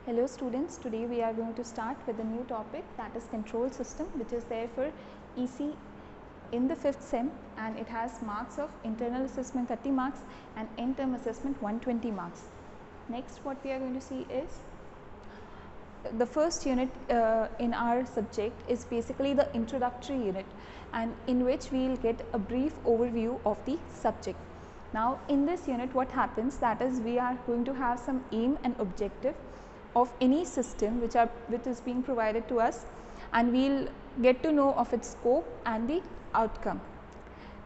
Hello students, today we are going to start with a new topic, that is control system, which is there for ECE in the 5th sem, and it has marks of internal assessment 30 marks and end term assessment 120 marks. Next what we are going to see is the first unit in our subject is basically the introductory unit, and in which we will get a brief overview of the subject. Now in this unit what happens, that is we are going to have some aim and objective of any system which is being provided to us, and we will get to know of its scope and the outcome.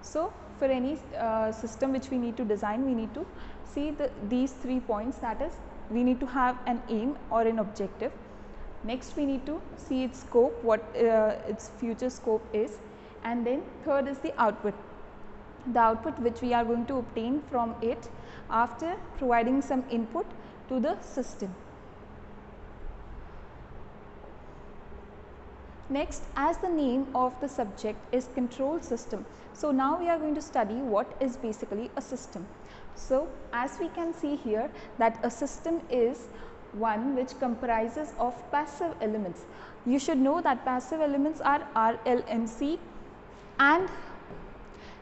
So for any system which we need to design, we need to see these 3 points, that is we need to have an aim or an objective. Next we need to see its scope, what its future scope is, and then third is the output which we are going to obtain from it after providing some input to the system. Next, as the name of the subject is control system, so now we are going to study what is basically a system. So as we can see here, that a system is one which comprises of passive elements. You should know that passive elements are R, L and C, and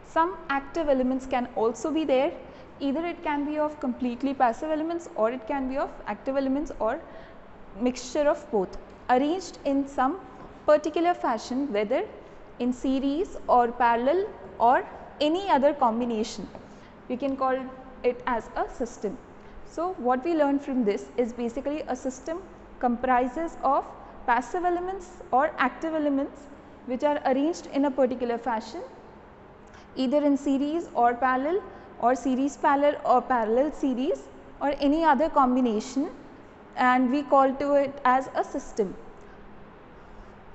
some active elements can also be there. Either it can be of completely passive elements, or it can be of active elements, or mixture of both, arranged in some particular fashion, whether in series or parallel or any other combination. We can call it as a system. So what we learn from this is basically a system comprises of passive elements or active elements which are arranged in a particular fashion, either in series or parallel, or series parallel or parallel series, or any other combination, and we call to it as a system.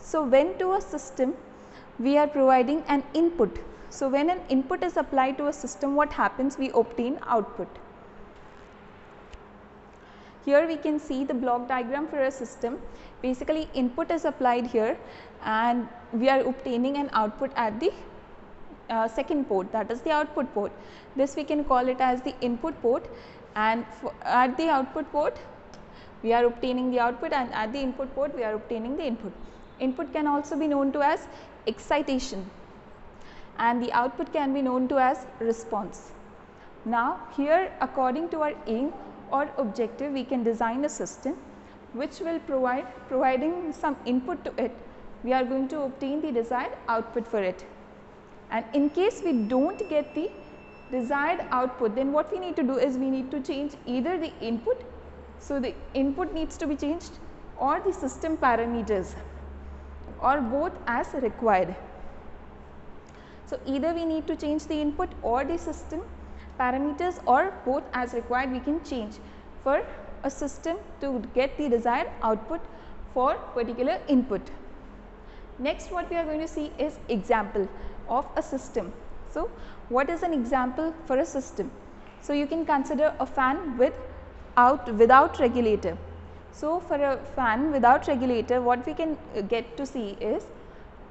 So when to a system we are providing an input. So when an input is applied to a system, what happens? We obtain output. Here we can see the block diagram for a system. Basically input is applied here, and we are obtaining an output at the second port, that is the output port. This we can call it as the input port, and at the output port we are obtaining the output, and at the input port we are obtaining the input. Input can also be known to as excitation, and the output can be known to as response. Now here, according to our aim or objective, we can design a system which will providing some input to it, we are going to obtain the desired output for it. And in case we don't get the desired output, then what we need to do is we need to change either the input, so the input needs to be changed, or the system parameters, or both as required. So either we need to change the input or the system parameters, or both as required we can change for a system to get the desired output for particular input. Next what we are going to see is example of a system. So what is an example for a system? So you can consider a fan without regulator. So for a fan without regulator, what we can get to see is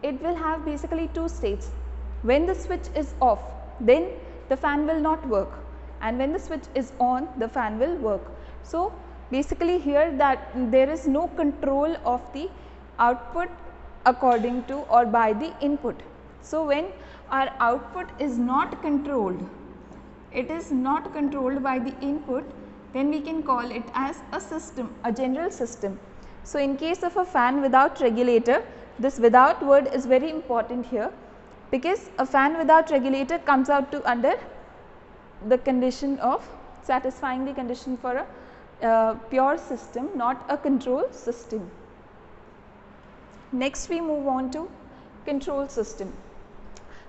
it will have basically two states. When the switch is off, then the fan will not work, and when the switch is on, the fan will work. So basically here that there is no control of the output according to or by the input. So when our output is not controlled, it is not controlled by the input, then we can call it as a system, a general system. So in case of a fan without regulator, this without word is very important here, because a fan without regulator comes out to under the condition of satisfying the condition for a pure system, not a control system. Next we move on to control system.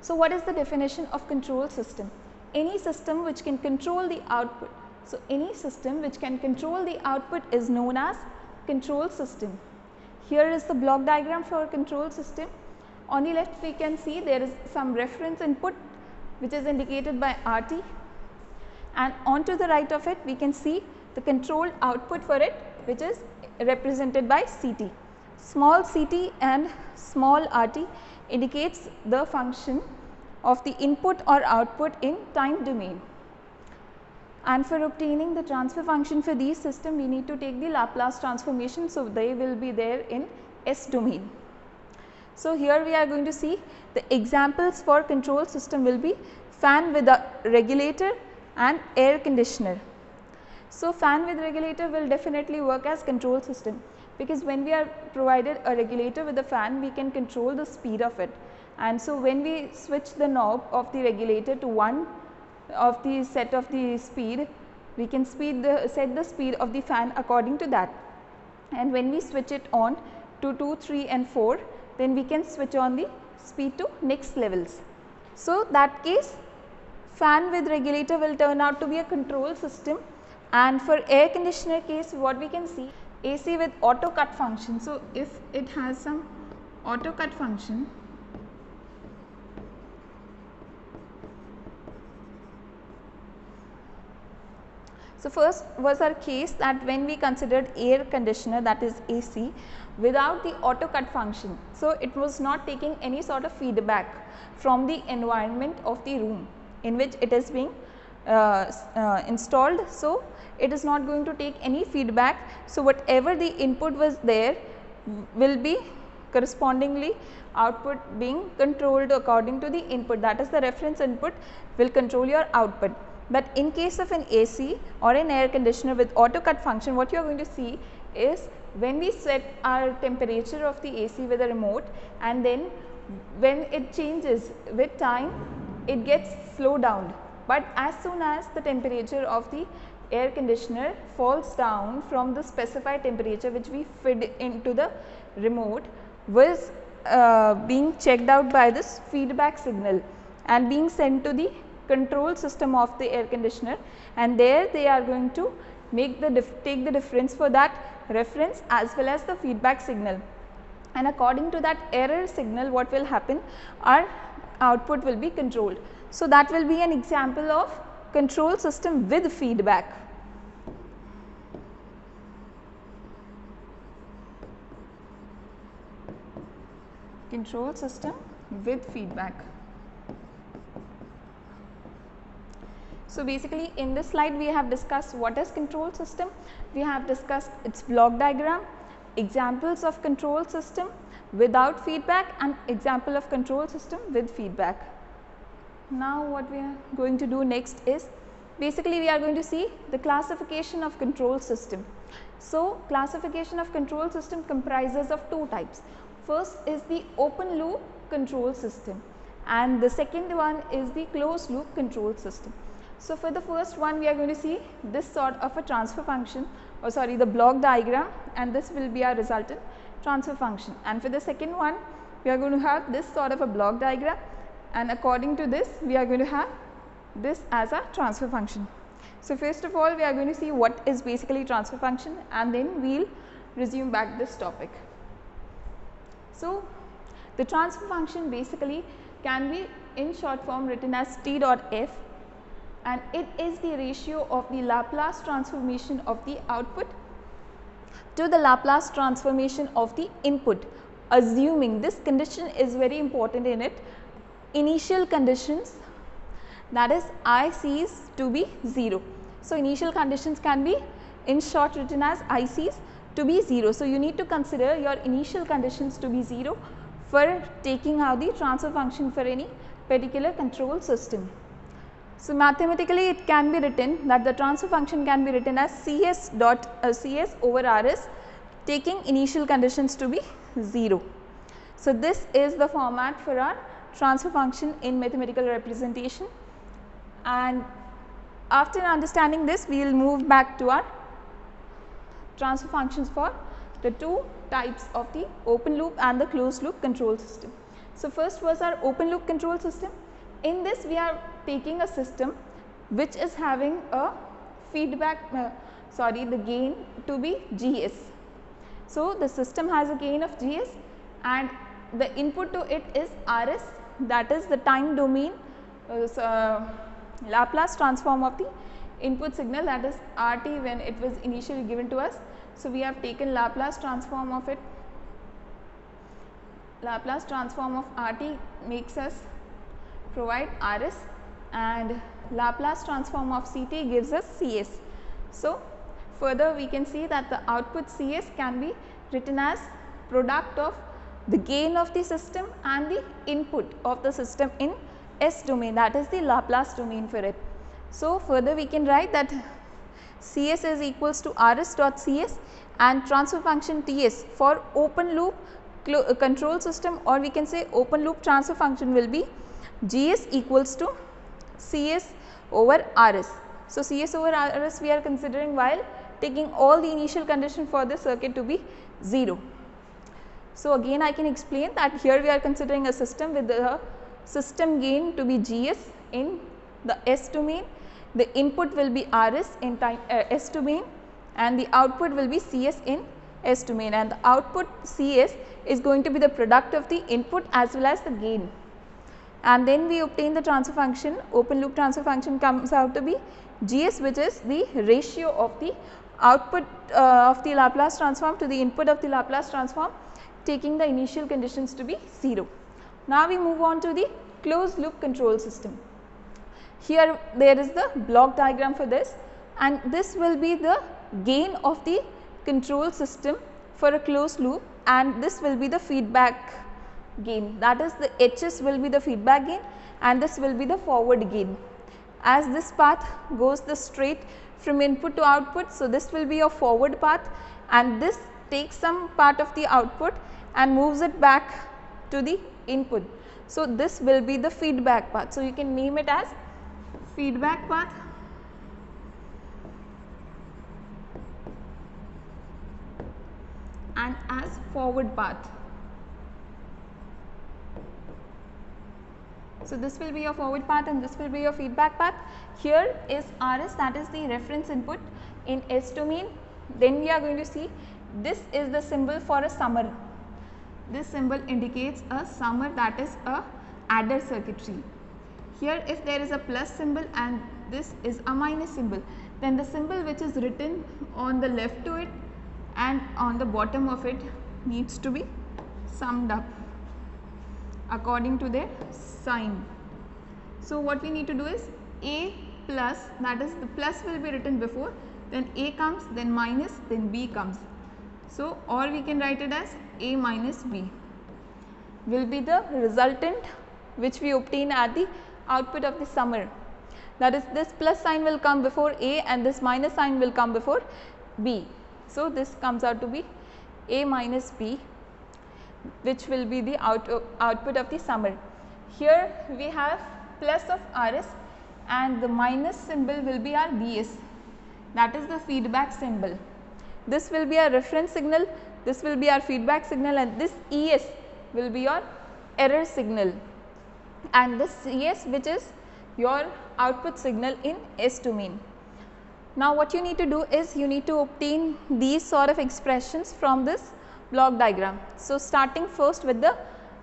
So what is the definition of control system? Any system which can control the output. So any system which can control the output is known as control system. Here is the block diagram for a control system. On the left we can see there is some reference input which is indicated by RT, and onto the right of it we can see the controlled output for it, which is represented by CT. Small CT and small RT indicates the function of the input or output in time domain. and for obtaining the transfer function for these system we need to take the Laplace transformation. So, they will be there in S domain. So, here we are going to see the examples for control system will be fan with a regulator and air conditioner. So, fan with regulator will definitely work as control system, because when we are provided a regulator with a fan we can control the speed of it, and so when we switch the knob of the regulator to one of the set of the speed, we can set the speed of the fan according to that, and when we switch it on to 2, 3 and 4, then we can switch on the speed to next levels. So, that case fan with regulator will turn out to be a control system, and for air conditioner case what we can see, AC with auto cut function. So, if it has some auto cut function, so first was our case that when we considered air conditioner, that is AC, without the auto cut function. So, it was not taking any sort of feedback from the environment of the room in which it is being installed. So, it is not going to take any feedback. So, whatever the input was there will be correspondingly output being controlled according to the input, that is the reference input will control your output. But in case of an AC or an air conditioner with auto cut function, what you are going to see is when we set our temperature of the AC with a remote, and then when it changes with time it gets slowed down, but as soon as the temperature of the air conditioner falls down from the specified temperature which we fed into the remote was being checked out by this feedback signal and being sent to the control system of the air conditioner, and there they are going to make take the difference for that reference as well as the feedback signal, and according to that error signal what will happen, our output will be controlled. So, that will be an example of control system with feedback. Control system with feedback. So, basically in this slide we have discussed what is control system, we have discussed its block diagram, examples of control system without feedback and example of control system with feedback. Now, what we are going to do next is basically we are going to see the classification of control system. So, classification of control system comprises of two types. First is the open loop control system and the second one is the closed loop control system. So, for the first one we are going to see this sort of a transfer function, or sorry, the block diagram, and this will be our resultant transfer function, and for the second one we are going to have this sort of a block diagram, and according to this we are going to have this as a transfer function. So, first of all we are going to see what is basically transfer function, and then we will resume back this topic. So, the transfer function basically can be in short form written as T dot F, and it is the ratio of the Laplace transformation of the output to the Laplace transformation of the input, assuming this condition is very important in it, initial conditions, that is ICs to be 0. So, initial conditions can be in short written as ICs to be 0. So, you need to consider your initial conditions to be 0 for taking out the transfer function for any particular control system. So, mathematically it can be written that the transfer function can be written as CS over RS taking initial conditions to be 0. So, this is the format for our transfer function in mathematical representation, and after understanding this we will move back to our transfer functions for the two types of the open loop and the closed loop control system. So, first was our open loop control system. In this we are taking a system which is having a feedback the gain to be GS. So, the system has a gain of GS and the input to it is RS, that is the time domain Laplace transform of the input signal, that is RT when it was initially given to us. So, we have taken Laplace transform of it, Laplace transform of RT makes us provide RS, and Laplace transform of Ct gives us Cs. So, further we can see that the output Cs can be written as product of the gain of the system and the input of the system in S domain, that is the Laplace domain for it. So, further we can write that Cs is equals to Rs dot Cs and transfer function Ts for open loop control system, or we can say open loop transfer function will be Gs equals to Cs over Rs. So, Cs over Rs we are considering while taking all the initial condition for the circuit to be 0. So, again I can explain that here we are considering a system with the system gain to be Gs in the S domain, the input will be Rs in time S domain and the output will be Cs in S domain, and the output Cs is going to be the product of the input as well as the gain. And then we obtain the transfer function, open loop transfer function comes out to be Gs, which is the ratio of the output of the Laplace transform to the input of the Laplace transform, taking the initial conditions to be 0. Now, we move on to the closed loop control system. Here there is the block diagram for this, and this will be the gain of the control system for a closed loop, and this will be the feedback gain, that is the Hs will be the feedback gain and this will be the forward gain. As this path goes the straight from input to output, so this will be a forward path and this takes some part of the output and moves it back to the input. So, this will be the feedback path. So, you can name it as feedback path and as forward path. So, this will be your forward path and this will be your feedback path. Here is Rs, that is the reference input in S domain. Then we are going to see this is the symbol for a summer. This symbol indicates a summer, that is a adder circuitry. Here if there is a plus symbol and this is a minus symbol, then the symbol which is written on the left to it and on the bottom of it needs to be summed up according to their sign. So, what we need to do is A plus, that is the plus will be written before, then A comes, then minus, then B comes. So, or we can write it as A minus B will be the resultant which we obtain at the output of the summer. That is, this plus sign will come before A and this minus sign will come before B. So, this comes out to be A minus B, which will be the output of the summer. Here we have plus of Rs and the minus symbol will be our Bs, that is the feedback symbol. This will be our reference signal, this will be our feedback signal, and this Es will be your error signal, and this Cs which is your output signal in S domain. Now, what you need to do is you need to obtain these sort of expressions from this block diagram. So, starting first with the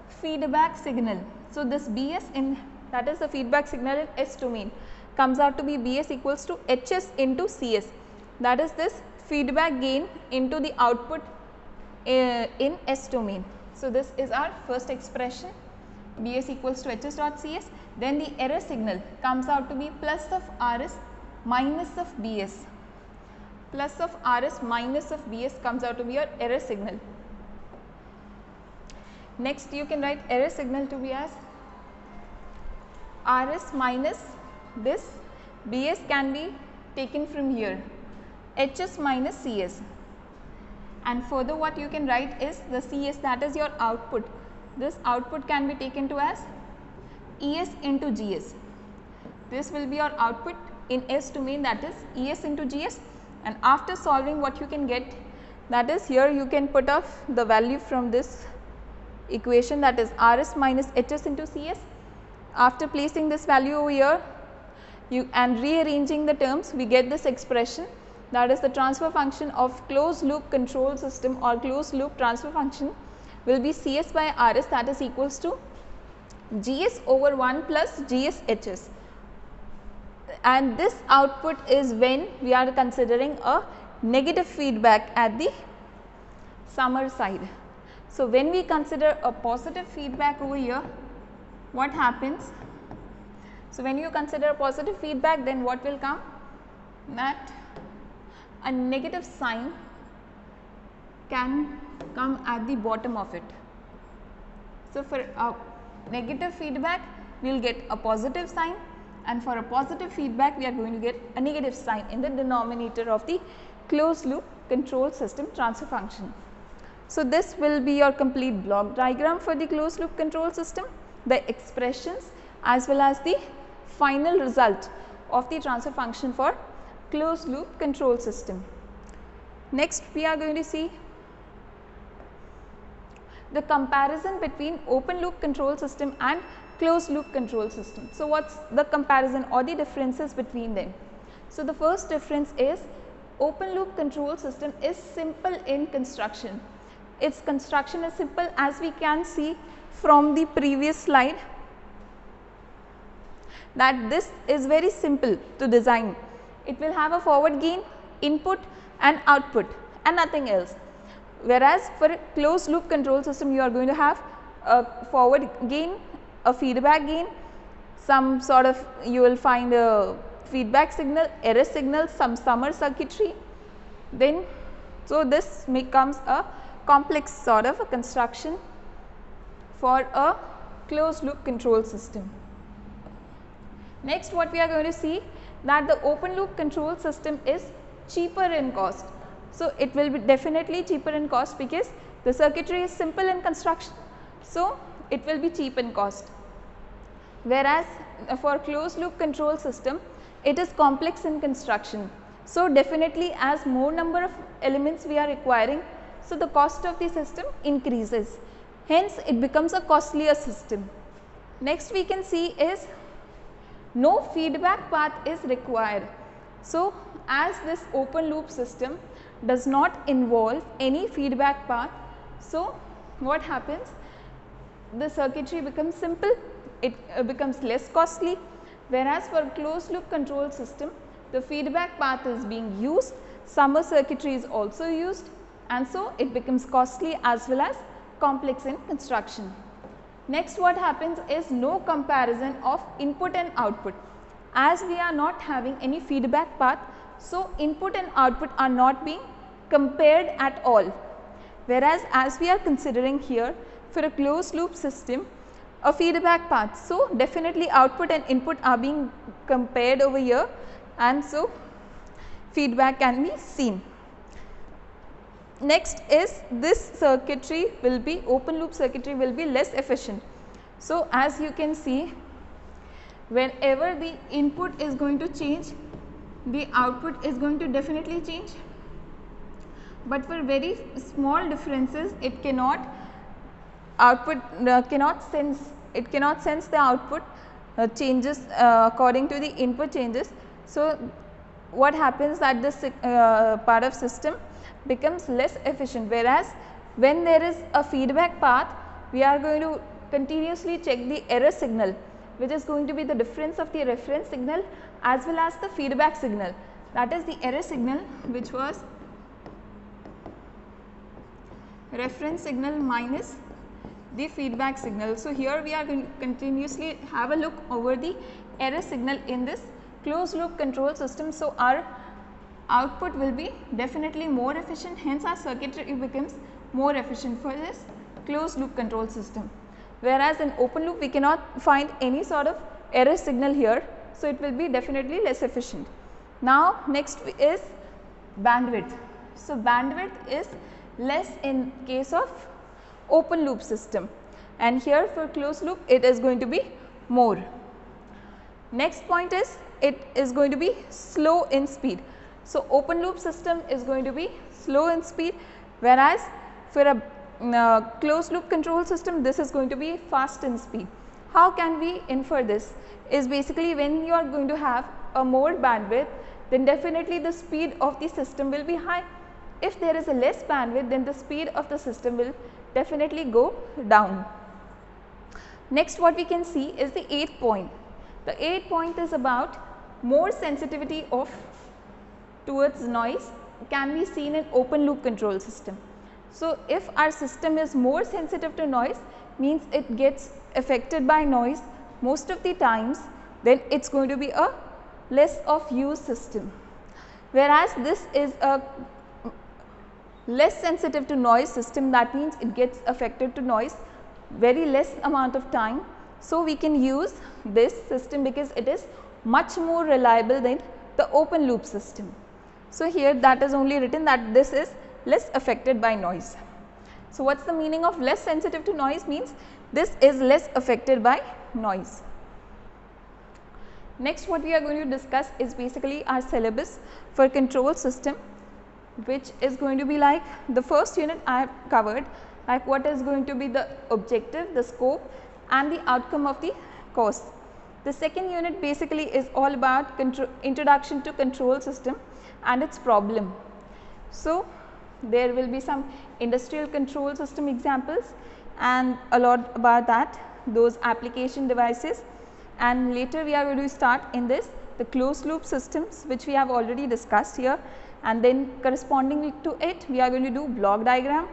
feedback signal. So, this Bs in, that is the feedback signal in S domain, comes out to be Bs equals to Hs into Cs, that is this feedback gain into the output in S domain. So, this is our first expression, Bs equals to Hs dot Cs. Then the error signal comes out to be plus of Rs minus of Bs. Plus of Rs minus of Bs comes out to be your error signal. Next, you can write error signal to be as Rs minus this, Bs can be taken from here, Hs minus Cs, and further what you can write is the Cs, that is your output. This output can be taken to as Es into Gs. This will be your output in S domain, that is Es into Gs, and after solving what you can get, that is here you can put off the value from this equation, that is Rs minus Hs into Cs. After placing this value over here and rearranging the terms, we get this expression, that is the transfer function of closed loop control system or closed loop transfer function will be Cs by Rs, that is equals to Gs over 1 plus Gs Hs, and this output is when we are considering a negative feedback at the summer side. So, when we consider a positive feedback over here, what happens? So, when you consider a positive feedback, then what will come? That a negative sign can come at the bottom of it. So, for a negative feedback we will get a positive sign, and for a positive feedback we are going to get a negative sign in the denominator of the closed loop control system transfer function. So, this will be your complete block diagram for the closed loop control system, the expressions as well as the final result of the transfer function for closed loop control system. Next we are going to see the comparison between open loop control system and closed loop control system. So, what is the comparison or the differences between them? So, the first difference is open loop control system is simple in construction. Its construction is simple, as we can see from the previous slide, that this is very simple to design. It will have a forward gain, input and output and nothing else. Whereas, for a closed loop control system you are going to have a forward gain, a feedback gain, some sort of you will find a feedback signal, error signal, some summer circuitry. Then, so this becomes a complex sort of a construction for a closed loop control system. Next, what we are going to see, that the open loop control system is cheaper in cost. So, it will be definitely cheaper in cost because the circuitry is simple in construction. So, it will be cheap in cost. Whereas, for closed loop control system it is complex in construction. So, definitely as more number of elements we are requiring, so the cost of the system increases, hence it becomes a costlier system. Next we can see is no feedback path is required. So, as this open loop system does not involve any feedback path, so what happens? The circuitry becomes simple, it becomes less costly, whereas for closed loop control system the feedback path is being used, summer circuitry is also used, and so it becomes costly as well as complex in construction. Next, what happens is no comparison of input and output. As we are not having any feedback path, so input and output are not being compared at all. Whereas, as we are considering here for a closed loop system a feedback path, so definitely output and input are being compared over here, and so feedback can be seen. Next is this circuitry will be, open loop circuitry will be less efficient. So, as you can see, whenever the input is going to change, the output is going to definitely change, but for very small differences it cannot cannot sense the output changes according to the input changes. So, what happens that this part of system becomes less efficient, whereas when there is a feedback path we are going to continuously check the error signal, which is going to be the difference of the reference signal as well as the feedback signal, that is the error signal which was reference signal minus the feedback signal. So, here we are going to continuously have a look over the error signal in this closed loop control system. So, our output will be definitely more efficient, hence our circuitry becomes more efficient for this closed loop control system. Whereas, in open loop we cannot find any sort of error signal here, so it will be definitely less efficient. Now, next is bandwidth. So, bandwidth is less in case of open loop system, and here for closed loop it is going to be more. Next point is it is going to be slow in speed. So, open loop system is going to be slow in speed, whereas for a closed loop control system this is going to be fast in speed. How can we infer this? Is basically when you are going to have a more bandwidth, then definitely the speed of the system will be high. If there is a less bandwidth, then the speed of the system will definitely go down. Next, what we can see is the 8th point. The 8th point is about more sensitivity of towards noise can be seen in open loop control system. So, if our system is more sensitive to noise, means it gets affected by noise most of the times, then it's going to be a less of use system. Whereas this is a less sensitive to noise system, that means it gets affected to noise very less amount of time. So, we can use this system because it is much more reliable than the open loop system. So, here that is only written that this is less affected by noise. So, what is the meaning of less sensitive to noise? Means this is less affected by noise. Next, what we are going to discuss is basically our syllabus for control system, which is going to be like the first unit I have covered, like what is going to be the objective, the scope and the outcome of the course. The second unit basically is all about introduction to control system and its problem. So, there will be some industrial control system examples and a lot about that, those application devices, and later we are going to start in this the closed loop systems, which we have already discussed here, and then corresponding to it we are going to do block diagram,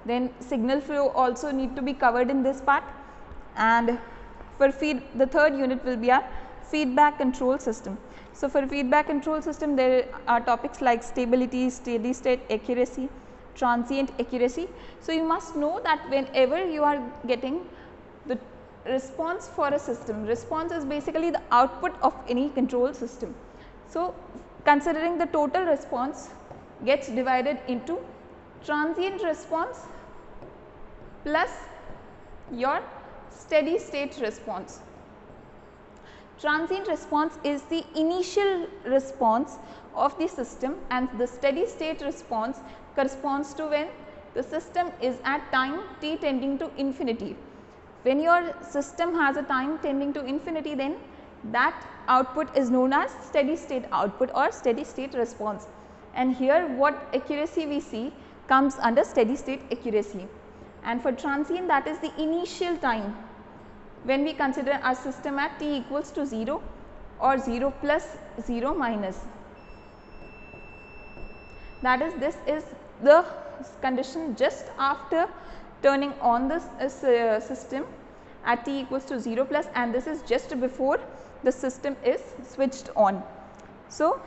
then signal flow also need to be covered in this part, and for the third unit will be our feedback control system. So, for feedback control system there are topics like stability, steady state accuracy, transient accuracy. So, you must know that whenever you are getting the response for a system, response is basically the output of any control system. So, considering the total response gets divided into transient response plus your steady state response. Transient response is the initial response of the system, and the steady state response corresponds to when the system is at time t tending to infinity. When your system has a time tending to infinity, then that output is known as steady state output or steady state response, and here what accuracy we see comes under steady state accuracy. And for transient, that is the initial time when we consider our system at t equals to 0 or 0 plus 0 minus. That is, this is the condition just after turning on this system at t equals to 0 plus, and this is just before the system is switched on. So,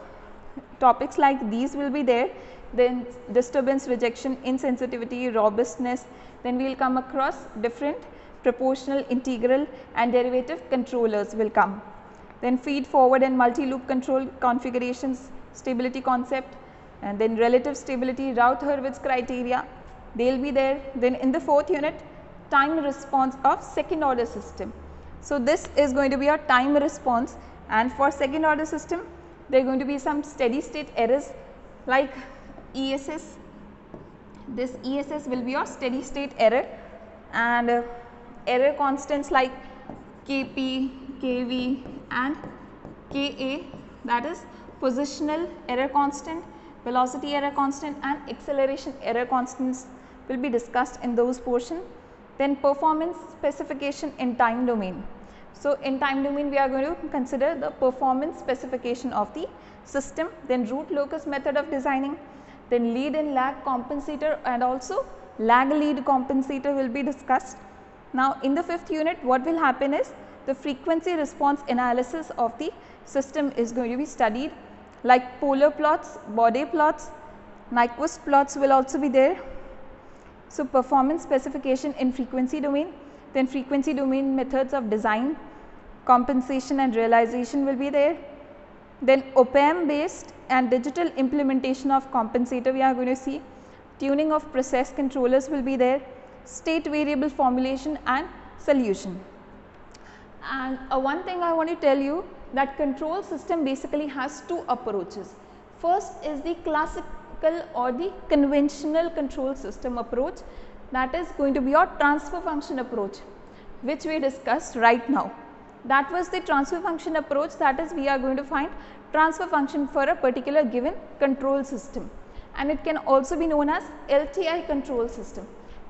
topics like these will be there, then disturbance, rejection, insensitivity, robustness, then we will come across different proportional, integral and derivative controllers will come. Then feed forward and multi-loop control configurations, stability concept, and then relative stability, Routh-Hurwitz criteria, they will be there. Then in the fourth unit, time response of second order system. So, this is going to be your time response, and for second order system there are going to be some steady state errors like ESS. This ESS will be your steady state error, and error constants like Kp, Kv and Ka, that is positional error constant, velocity error constant and acceleration error constants will be discussed in those portion. Then performance specification in time domain. So, in time domain we are going to consider the performance specification of the system, then root locus method of designing, then lead and lag compensator and also lag lead compensator will be discussed. Now, in the fifth unit what will happen is the frequency response analysis of the system is going to be studied, like polar plots, Bode plots, Nyquist plots will also be there. So, performance specification in frequency domain, then frequency domain methods of design, compensation and realization will be there. Then op-amp based and digital implementation of compensator we are going to see, tuning of process controllers will be there, state variable formulation and solution. And one thing I want to tell you, that control system basically has two approaches. First is the classical or the conventional control system approach, that is going to be your transfer function approach, which we discussed right now. That was the transfer function approach, that is we are going to find transfer function for a particular given control system, and it can also be known as LTI control system.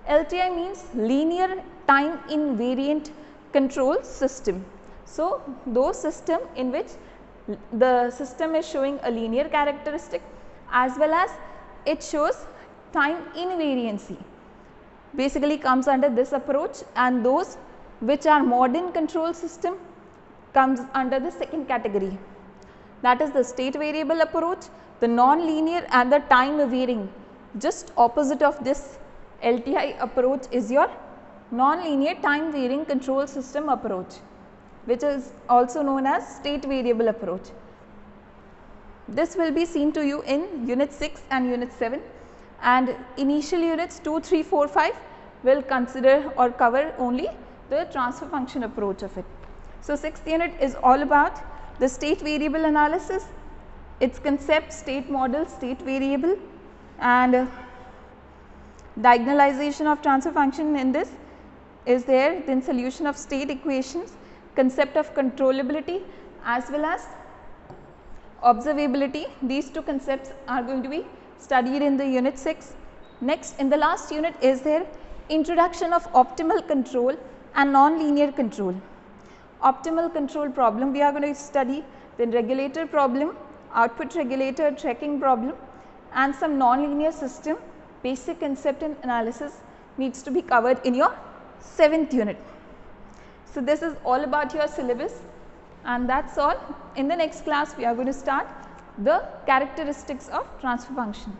LTI means linear time invariant control system. So, those system in which the system is showing a linear characteristic as well as it shows time invariancy, basically comes under this approach, and those which are modern control system comes under the second category. That is the state variable approach, the non-linear and the time varying. Just opposite of this LTI approach is your non-linear time varying control system approach, which is also known as state variable approach. This will be seen to you in unit 6 and unit 7, and initial units 2, 3, 4, 5 will consider or cover only the transfer function approach of it. So, 6th unit is all about the state variable analysis, its concept, state model, state variable, and diagonalization of transfer function in this is there, then solution of state equations, concept of controllability as well as observability. These two concepts are going to be studied in the unit 6. Next, in the last unit is there introduction of optimal control and non-linear control. Optimal control problem we are going to study, then regulator problem, output regulator tracking problem, and some non-linear system basic concept and analysis needs to be covered in your 7th unit. So, this is all about your syllabus, and that is all. In the next class we are going to start the characteristics of transfer function.